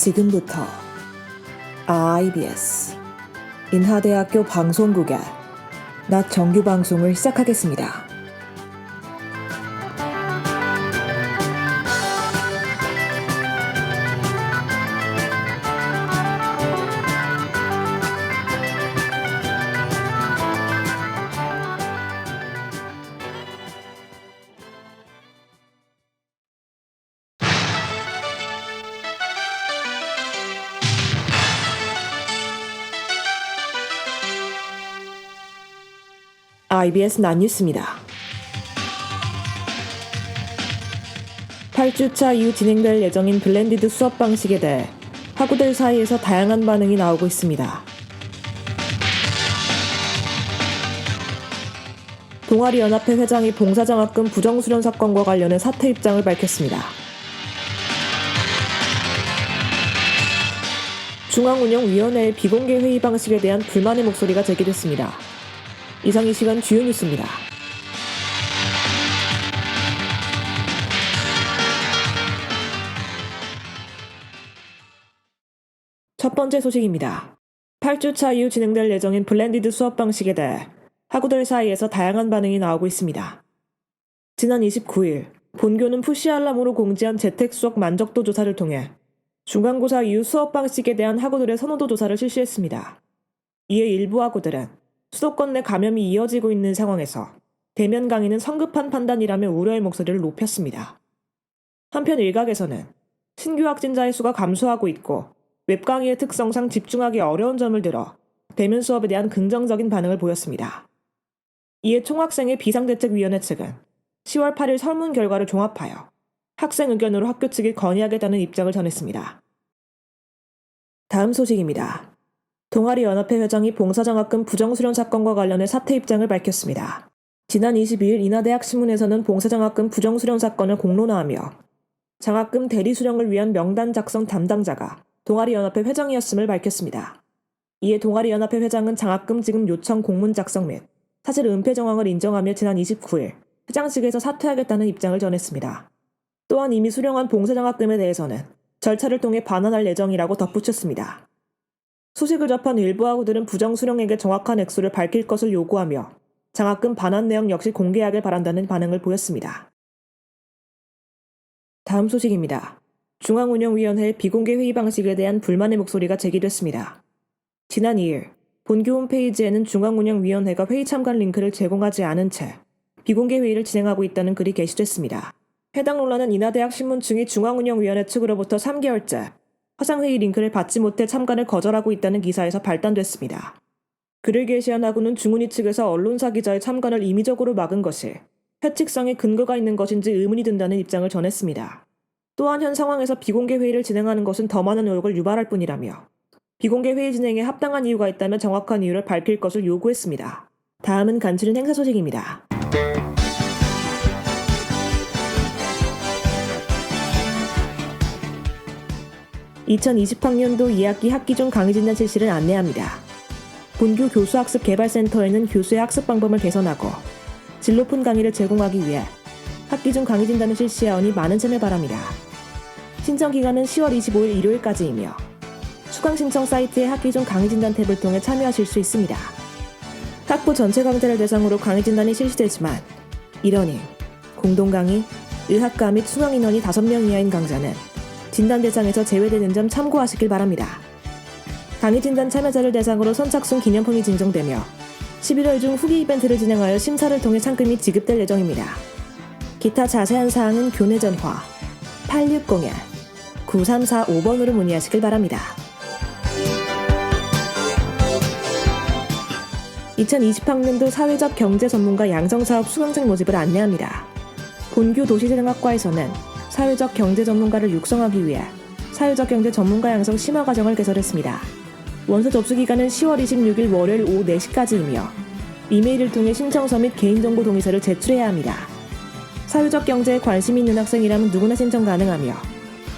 지금부터 IBS 인하대학교 방송국의 낮 정규 방송을 시작하겠습니다. IBS 낮뉴스입니다. 8주차 이후 진행될 예정인 블렌디드 수업 방식에 대해 학우들 사이에서 다양한 반응이 나오고 있습니다. 동아리연합회 회장이 봉사장학금 부정수령 사건과 관련해 사퇴 입장을 밝혔습니다. 중앙운영위원회의 비공개 회의 방식에 대한 불만의 목소리가 제기됐습니다. 이상 이 시간 주요 뉴스입니다. 첫 번째 소식입니다. 8주차 이후 진행될 예정인 블렌디드 수업 방식에 대해 학우들 사이에서 다양한 반응이 나오고 있습니다. 지난 29일 본교는 푸시 알람으로 공지한 재택 수업 만족도 조사를 통해 중간고사 이후 수업 방식에 대한 학우들의 선호도 조사를 실시했습니다. 이에 일부 학우들은 수도권 내 감염이 이어지고 있는 상황에서 대면 강의는 성급한 판단이라며 우려의 목소리를 높였습니다. 한편 일각에서는 신규 확진자의 수가 감소하고 있고 웹강의의 특성상 집중하기 어려운 점을 들어 대면 수업에 대한 긍정적인 반응을 보였습니다. 이에 총학생회 비상대책위원회 측은 10월 8일 설문 결과를 종합하여 학생 의견으로 학교 측에 건의하겠다는 입장을 전했습니다. 다음 소식입니다. 동아리연합회 회장이 봉사장학금 부정수령 사건과 관련해 사퇴 입장을 밝혔습니다. 지난 22일 인하대학신문에서는 봉사장학금 부정수령 사건을 공론화하며 장학금 대리수령을 위한 명단 작성 담당자가 동아리연합회 회장이었음을 밝혔습니다. 이에 동아리연합회 회장은 장학금 지급 요청 공문 작성 및 사실 은폐 정황을 인정하며 지난 29일 회장직에서 사퇴하겠다는 입장을 전했습니다. 또한 이미 수령한 봉사장학금에 대해서는 절차를 통해 반환할 예정이라고 덧붙였습니다. 소식을 접한 일부 학우들은 부정수령에게 정확한 액수를 밝힐 것을 요구하며 장학금 반환 내용 역시 공개하길 바란다는 반응을 보였습니다. 다음 소식입니다. 중앙운영위원회의 비공개 회의 방식에 대한 불만의 목소리가 제기됐습니다. 지난 2일 본교 홈페이지에는 중앙운영위원회가 회의 참관 링크를 제공하지 않은 채 비공개 회의를 진행하고 있다는 글이 게시됐습니다. 해당 논란은 인하대학 신문층이 중앙운영위원회 측으로부터 3개월째 화상회의 링크를 받지 못해 참관을 거절하고 있다는 기사에서 발단됐습니다. 글을 게시한 학우는 중운위 측에서 언론사 기자의 참관을 임의적으로 막은 것이 해칙성에 근거가 있는 것인지 의문이 든다는 입장을 전했습니다. 또한 현 상황에서 비공개 회의를 진행하는 것은 더 많은 의혹을 유발할 뿐이라며 비공개 회의 진행에 합당한 이유가 있다면 정확한 이유를 밝힐 것을 요구했습니다. 다음은 간추린 행사 소식입니다. (2020학년도 2학기 학기중 강의진단 실시를 안내합니다. 본교 교수학습개발센터에는 교수의 학습 방법을 개선하고 질 높은 강의를 제공하기 위해 학기중 강의진단을 실시하오니 많은 참여 바랍니다. 신청 기간은 10월 25일 일요일까지이며 수강 신청 사이트의 학기중 강의진단 탭을 통해 참여하실 수 있습니다. 학부 전체 강좌를 대상으로 강의진단이 실시되지만 일원임, 공동강의, 의학과 및 수강인원이 5명 이하인 강좌는 진단 대상에서 제외되는 점 참고하시길 바랍니다. 강의 진단 참여자를 대상으로 선착순 기념품이 증정되며 11월 중 후기 이벤트를 진행하여 심사를 통해 상금이 지급될 예정입니다. 기타 자세한 사항은 교내 전화 8601-9345번으로 문의하시길 바랍니다. 2020학년도 사회적 경제 전문가 양성사업 수강생 모집을 안내합니다. 본교 도시재생학과에서는 사회적 경제 전문가를 육성하기 위해 사회적 경제 전문가 양성 심화 과정을 개설했습니다. 원서 접수 기간은 10월 26일 월요일 오후 4시까지이며 이메일을 통해 신청서 및 개인정보 동의서를 제출해야 합니다. 사회적 경제에 관심이 있는 학생이라면 누구나 신청 가능하며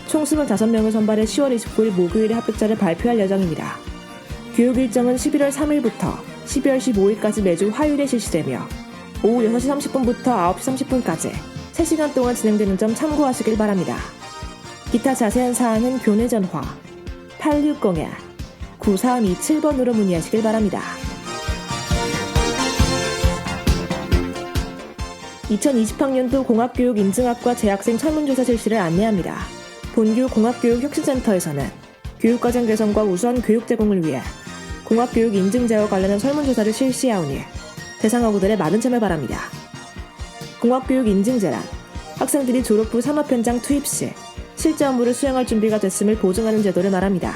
총 25명을 선발해 10월 29일 목요일에 합격자를 발표할 예정입니다. 교육 일정은 11월 3일부터 12월 15일까지 매주 화요일에 실시되며 오후 6시 30분부터 9시 30분까지 3시간 동안 진행되는 점 참고하시길 바랍니다. 기타 자세한 사항은 교내 전화 860-9327번으로 문의하시길 바랍니다. 2020학년도 공학교육인증학과 재학생 설문조사 실시를 안내합니다. 본교 공학교육혁신센터에서는 교육과정 개선과 우수한 교육 제공을 위해 공학교육 인증제와 관련한 설문조사를 실시하오니 대상 학우들의 많은 참여 바랍니다. 공학교육 인증제란 학생들이 졸업 후 산업 현장 투입 시 실제 업무를 수행할 준비가 됐음을 보증하는 제도를 말합니다.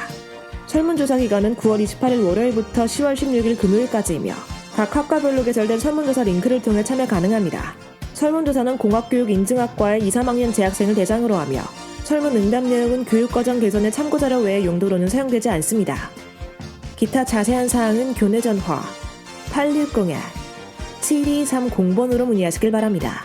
설문조사 기간은 9월 28일 월요일부터 10월 16일 금요일까지이며 각 학과별로 개설된 설문조사 링크를 통해 참여 가능합니다. 설문조사는 공학교육인증학과의 2, 3학년 재학생을 대상으로 하며 설문 응답 내용은 교육과정 개선의 참고자료 외의 용도로는 사용되지 않습니다. 기타 자세한 사항은 교내 전화 860-7230번으로 문의하시길 바랍니다.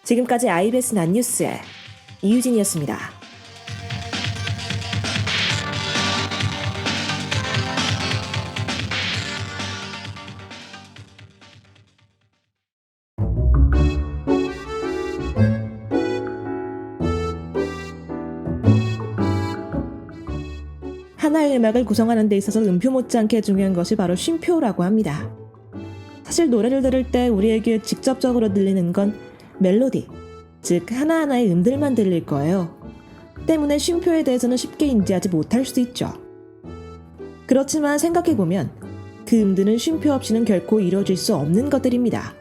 지금까지 IBS 낫뉴스의 이유진이었습니다. 하나의 음악을 구성하는 데 있어서 음표 못지않게 중요한 것이 바로 쉼표라고 합니다. 사실 노래를 들을 때 우리에게 직접적으로 들리는 건 멜로디, 즉 하나하나의 음들만 들릴 거예요. 때문에 쉼표에 대해서는 쉽게 인지하지 못할 수도 있죠. 그렇지만 생각해보면 그 음들은 쉼표 없이는 결코 이루어질 수 없는 것들입니다.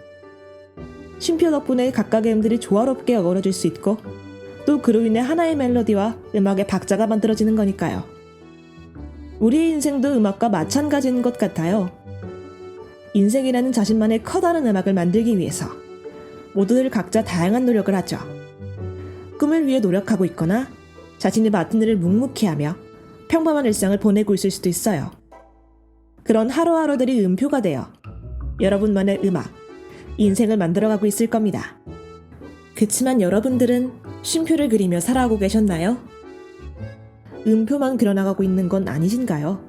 쉼표 덕분에 각각의 음들이 조화롭게 어우러질 수 있고 또 그로 인해 하나의 멜로디와 음악의 박자가 만들어지는 거니까요. 우리의 인생도 음악과 마찬가지인 것 같아요. 인생이라는 자신만의 커다란 음악을 만들기 위해서 모두들 각자 다양한 노력을 하죠. 꿈을 위해 노력하고 있거나 자신이 맡은 일을 묵묵히 하며 평범한 일상을 보내고 있을 수도 있어요. 그런 하루하루들이 음표가 되어 여러분만의 음악, 인생을 만들어가고 있을 겁니다. 그치만 여러분들은 쉼표를 그리며 살아가고 계셨나요? 음표만 그려나가고 있는 건 아니신가요?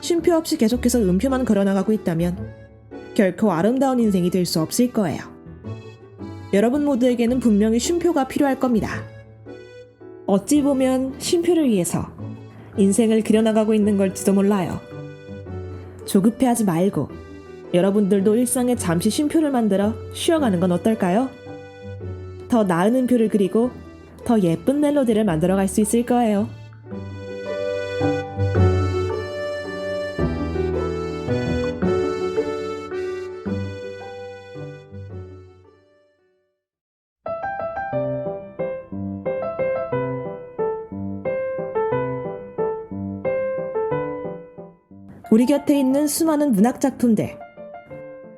쉼표 없이 계속해서 음표만 그려나가고 있다면 결코 아름다운 인생이 될 수 없을 거예요. 여러분 모두에게는 분명히 쉼표가 필요할 겁니다. 어찌 보면 쉼표를 위해서 인생을 그려나가고 있는 걸지도 몰라요. 조급해하지 말고 여러분들도 일상에 잠시 쉼표를 만들어 쉬어가는 건 어떨까요? 더 나은 음표를 그리고 더 예쁜 멜로디를 만들어갈 수 있을 거예요. 우리 곁에 있는 수많은 문학작품들.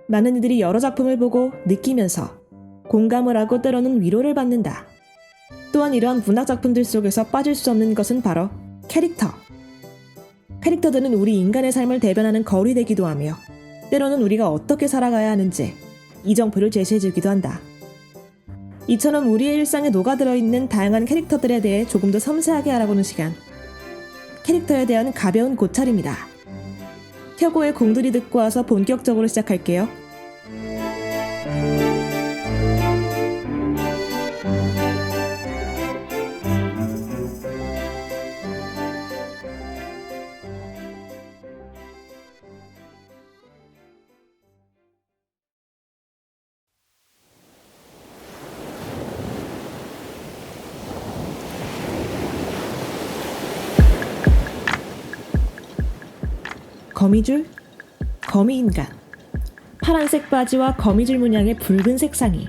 많은 이들이 여러 작품을 보고 느끼면서 공감을 하고 때로는 위로를 받는다. 또한 이러한 문학작품들 속에서 빠질 수 없는 것은 바로 캐릭터. 캐릭터들은 우리 인간의 삶을 대변하는 거울이 되기도 하며 때로는 우리가 어떻게 살아가야 하는지 이정표를 제시해주기도 한다. 이처럼 우리의 일상에 녹아들어 있는 다양한 캐릭터들에 대해 조금 더 섬세하게 알아보는 시간. 캐릭터에 대한 가벼운 고찰입니다. 혁오의 공들이 듣고 와서 본격적으로 시작할게요. 거미줄, 거미인간, 파란색 바지와 거미줄 문양의 붉은색 상의,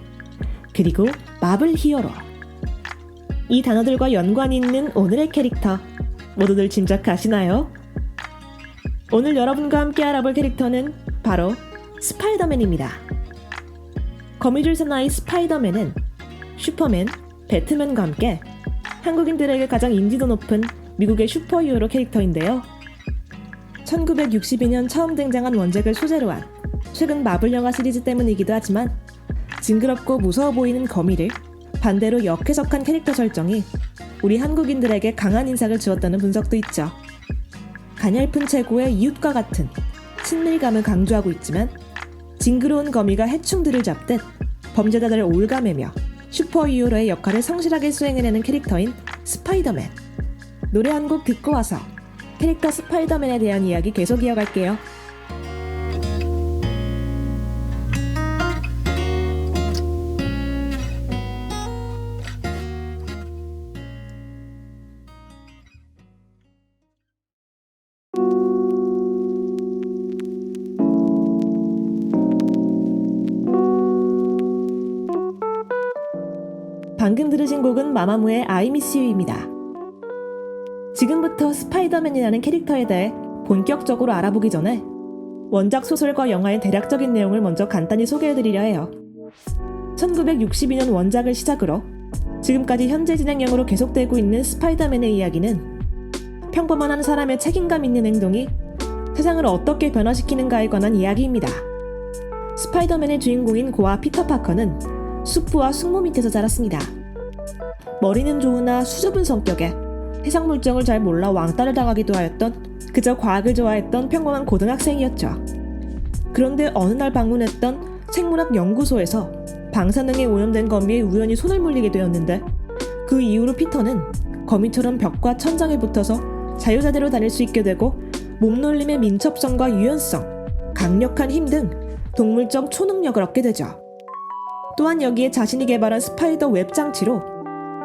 그리고 마블 히어로. 이 단어들과 연관이 있는 오늘의 캐릭터, 모두들 짐작하시나요? 오늘 여러분과 함께 알아볼 캐릭터는 바로 스파이더맨입니다. 거미줄 사나이 스파이더맨은 슈퍼맨, 배트맨과 함께 한국인들에게 가장 인지도 높은 미국의 슈퍼히어로 캐릭터인데요. 1962년 처음 등장한 원작을 소재로 한 최근 마블 영화 시리즈 때문이기도 하지만 징그럽고 무서워 보이는 거미를 반대로 역해석한 캐릭터 설정이 우리 한국인들에게 강한 인상을 주었다는 분석도 있죠. 가냘픈 체구의 이웃과 같은 친밀감을 강조하고 있지만 징그러운 거미가 해충들을 잡듯 범죄자들을 올가매며 슈퍼히어로의 역할을 성실하게 수행해내는 캐릭터인 스파이더맨. 노래 한 곡 듣고 와서 캐릭터 스파이더맨에 대한 이야기 계속 이어갈게요. 방금 들으신 곡은 마마무의 I Miss You입니다. 지금부터 스파이더맨이라는 캐릭터에 대해 본격적으로 알아보기 전에 원작 소설과 영화의 대략적인 내용을 먼저 간단히 소개해드리려 해요. 1962년 원작을 시작으로 지금까지 현재 진행형으로 계속되고 있는 스파이더맨의 이야기는 평범한 한 사람의 책임감 있는 행동이 세상을 어떻게 변화시키는가에 관한 이야기입니다. 스파이더맨의 주인공인 고아 피터 파커는 수프와 숙모 밑에서 자랐습니다. 머리는 좋으나 수줍은 성격에 해상 물정을 잘 몰라 왕따를 당하기도 하였던 그저 과학을 좋아했던 평범한 고등학생이었죠. 그런데 어느 날 방문했던 생물학 연구소에서 방사능에 오염된 거미에 우연히 손을 물리게 되었는데 그 이후로 피터는 거미처럼 벽과 천장에 붙어서 자유자재로 다닐 수 있게 되고 몸놀림의 민첩성과 유연성, 강력한 힘 등 동물적 초능력을 얻게 되죠. 또한 여기에 자신이 개발한 스파이더 웹 장치로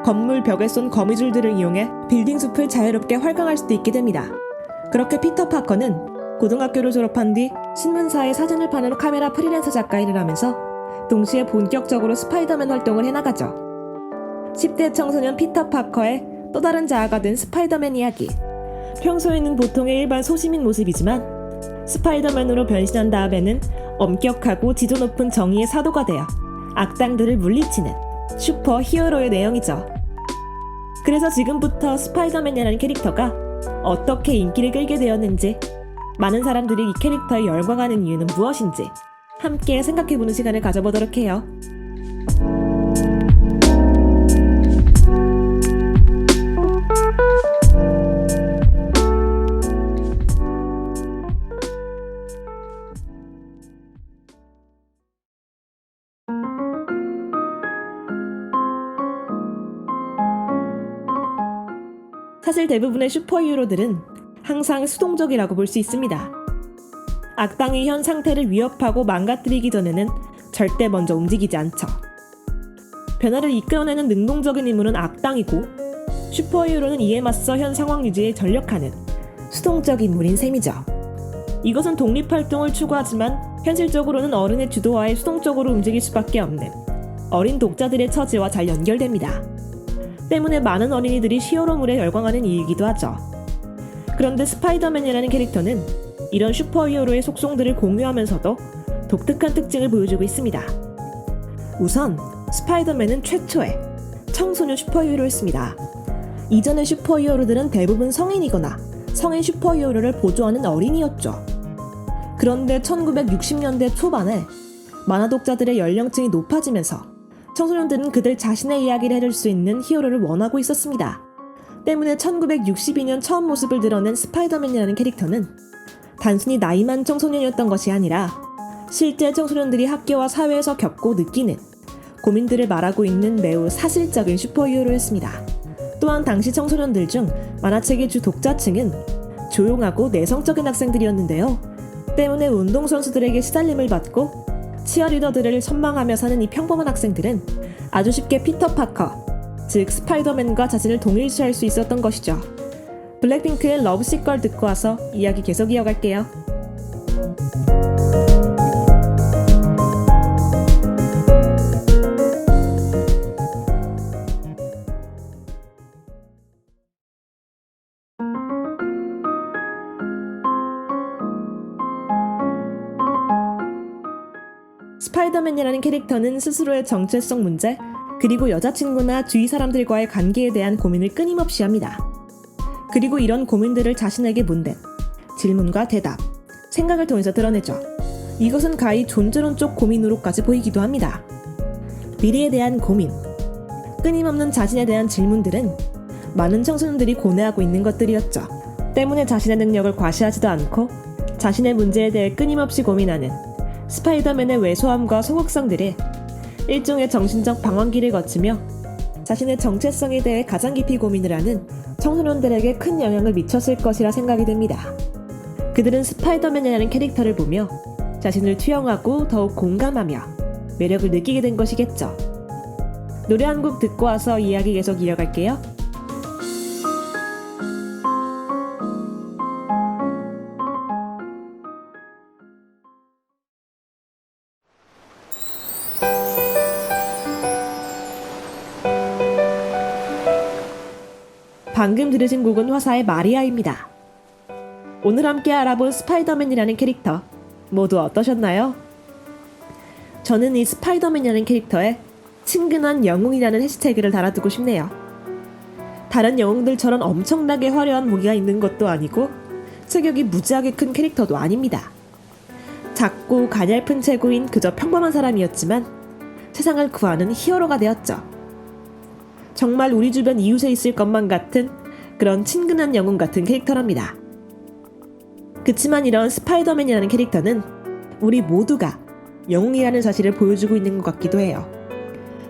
건물 벽에 쏜 거미줄들을 이용해 빌딩 숲을 자유롭게 활강할 수도 있게 됩니다. 그렇게 피터 파커는 고등학교를 졸업한 뒤 신문사에 사진을 파는 카메라 프리랜서 작가 일을 하면서 동시에 본격적으로 스파이더맨 활동을 해나가죠. 10대 청소년 피터 파커의 또 다른 자아가 된 스파이더맨 이야기. 평소에는 보통의 일반 소시민 모습이지만 스파이더맨으로 변신한 다음에는 엄격하고 지도 높은 정의의 사도가 되어 악당들을 물리치는 슈퍼 히어로의 내용이죠. 그래서 지금부터 스파이더맨이라는 캐릭터가 어떻게 인기를 끌게 되었는지, 많은 사람들이 이 캐릭터에 열광하는 이유는 무엇인지 함께 생각해보는 시간을 가져보도록 해요. 사실 대부분의 슈퍼히어로들은 항상 수동적이라고 볼 수 있습니다. 악당이 현 상태를 위협하고 망가뜨리기 전에는 절대 먼저 움직이지 않죠. 변화를 이끌어내는 능동적인 인물은 악당이고 슈퍼히어로는 이에 맞서 현 상황 유지에 전력하는 수동적 인물인 셈이죠. 이것은 독립활동을 추구하지만 현실적으로는 어른의 주도하에 수동적으로 움직일 수밖에 없는 어린 독자들의 처지와 잘 연결됩니다. 때문에 많은 어린이들이 히어로물에 열광하는 이유이기도 하죠. 그런데 스파이더맨이라는 캐릭터는 이런 슈퍼히어로의 속성들을 공유하면서도 독특한 특징을 보여주고 있습니다. 우선 스파이더맨은 최초의 청소년 슈퍼히어로였습니다. 이전의 슈퍼히어로들은 대부분 성인이거나 성인 슈퍼히어로를 보조하는 어린이였죠. 그런데 1960년대 초반에 만화 독자들의 연령층이 높아지면서 청소년들은 그들 자신의 이야기를 해줄 수 있는 히어로를 원하고 있었습니다. 때문에 1962년 처음 모습을 드러낸 스파이더맨이라는 캐릭터는 단순히 나이만 청소년이었던 것이 아니라 실제 청소년들이 학교와 사회에서 겪고 느끼는 고민들을 말하고 있는 매우 사실적인 슈퍼히어로였습니다. 또한 당시 청소년들 중 만화책의 주 독자층은 조용하고 내성적인 학생들이었는데요. 때문에 운동선수들에게 시달림을 받고 치어리더들을 선망하며 사는 이 평범한 학생들은 아주 쉽게 피터 파커, 즉 스파이더맨과 자신을 동일시할 수 있었던 것이죠. 블랙핑크의 러브시걸 듣고 와서 이야기 계속 이어갈게요. 스파이더맨이라는 캐릭터는 스스로의 정체성 문제, 그리고 여자친구나 주위 사람들과의 관계에 대한 고민을 끊임없이 합니다. 그리고 이런 고민들을 자신에게 문댄 질문과 대답, 생각을 통해서 드러내죠. 이것은 가히 존재론 쪽 고민으로까지 보이기도 합니다. 미래에 대한 고민, 끊임없는 자신에 대한 질문들은 많은 청소년들이 고뇌하고 있는 것들이었죠. 때문에 자신의 능력을 과시하지도 않고 자신의 문제에 대해 끊임없이 고민하는 스파이더맨의 왜소함과 소극성들이 일종의 정신적 방황기를 거치며 자신의 정체성에 대해 가장 깊이 고민을 하는 청소년들에게 큰 영향을 미쳤을 것이라 생각이 됩니다. 그들은 스파이더맨이라는 캐릭터를 보며 자신을 투영하고 더욱 공감하며 매력을 느끼게 된 것이겠죠. 노래 한 곡 듣고 와서 이야기 계속 이어갈게요. 방금 들으신 곡은 화사의 마리아입니다. 오늘 함께 알아본 스파이더맨이라는 캐릭터 모두 어떠셨나요? 저는 이 스파이더맨이라는 캐릭터에 친근한 영웅이라는 해시태그를 달아두고 싶네요. 다른 영웅들처럼 엄청나게 화려한 무기가 있는 것도 아니고 체격이 무지하게 큰 캐릭터도 아닙니다. 작고 가냘픈 체구인 그저 평범한 사람이었지만 세상을 구하는 히어로가 되었죠. 정말 우리 주변 이웃에 있을 것만 같은 그런 친근한 영웅 같은 캐릭터랍니다. 그치만 이런 스파이더맨이라는 캐릭터는 우리 모두가 영웅이라는 사실을 보여주고 있는 것 같기도 해요.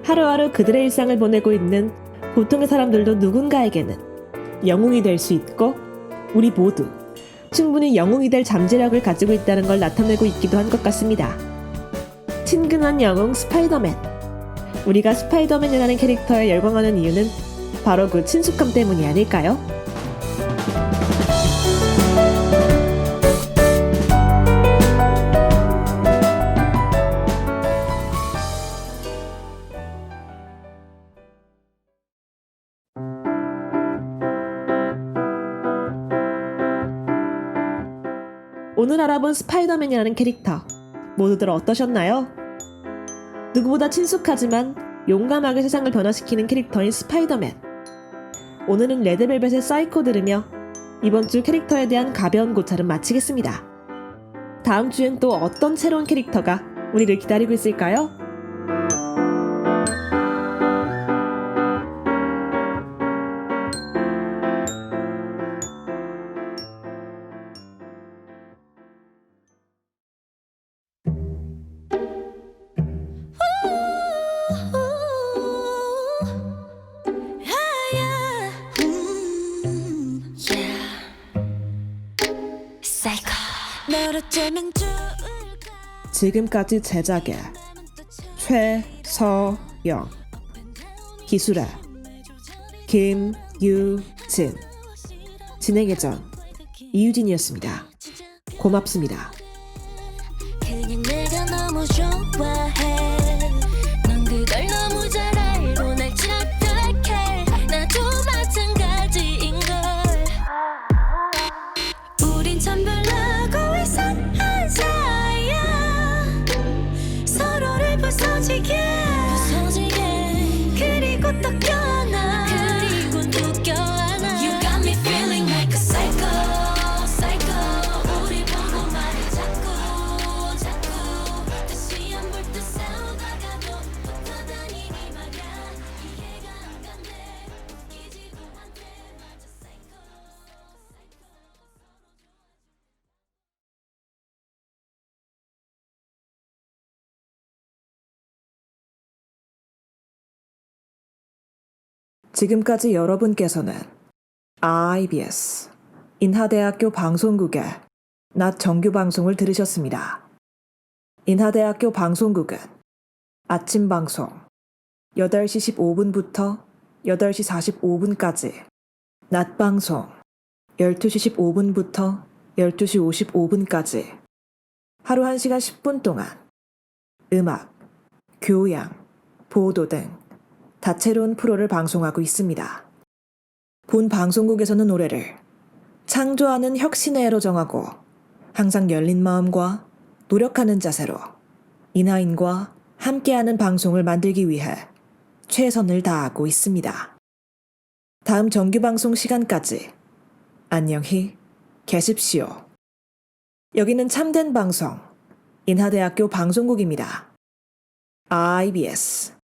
하루하루 그들의 일상을 보내고 있는 보통의 사람들도 누군가에게는 영웅이 될 수 있고 우리 모두 충분히 영웅이 될 잠재력을 가지고 있다는 걸 나타내고 있기도 한 것 같습니다. 친근한 영웅 스파이더맨. 우리가 스파이더맨이라는 캐릭터에 열광하는 이유는 바로 그 친숙함 때문이 아닐까요? 오늘 알아본 스파이더맨이라는 캐릭터 모두들 어떠셨나요? 누구보다 친숙하지만 용감하게 세상을 변화시키는 캐릭터인 스파이더맨. 오늘은 레드벨벳의 사이코 들으며 이번 주 캐릭터에 대한 가벼운 고찰은 마치겠습니다. 다음 주엔 또 어떤 새로운 캐릭터가 우리를 기다리고 있을까요? 지금까지 제작의 최서영, 기술의 김유진, 진행의 전 이유진이었습니다. 고맙습니다. 그냥 내가 너무 좋아해. 넌 그걸 너무 잘 알고 날 착각해. 나도 마찬가지인걸. 우린 참 별나고 이상한 사이야. 서로를 부서지게 그리고 또 껴안아. 그리고 또 껴안아. You got me feeling like a psycho. 우리 보고 말을 자꾸 다시 안 볼 듯 싸우다가도 붙어다니니 말야. 이해가 안 간대. 웃기지도 않대. 맞아 psycho. 지금까지 여러분께서는 IBS 인하대학교 방송국의 낮 정규 방송을 들으셨습니다. 인하대학교 방송국은 아침 방송 8시 15분부터 8시 45분까지, 낮 방송 12시 15분부터 12시 55분까지 하루 1시간 10분 동안 음악, 교양, 보도 등 다채로운 프로를 방송하고 있습니다. 본 방송국에서는 노래를 창조하는 혁신의 애로 정하고 항상 열린 마음과 노력하는 자세로 인하인과 함께하는 방송을 만들기 위해 최선을 다하고 있습니다. 다음 정규 방송 시간까지 안녕히 계십시오. 여기는 참된 방송, 인하대학교 방송국입니다. IBS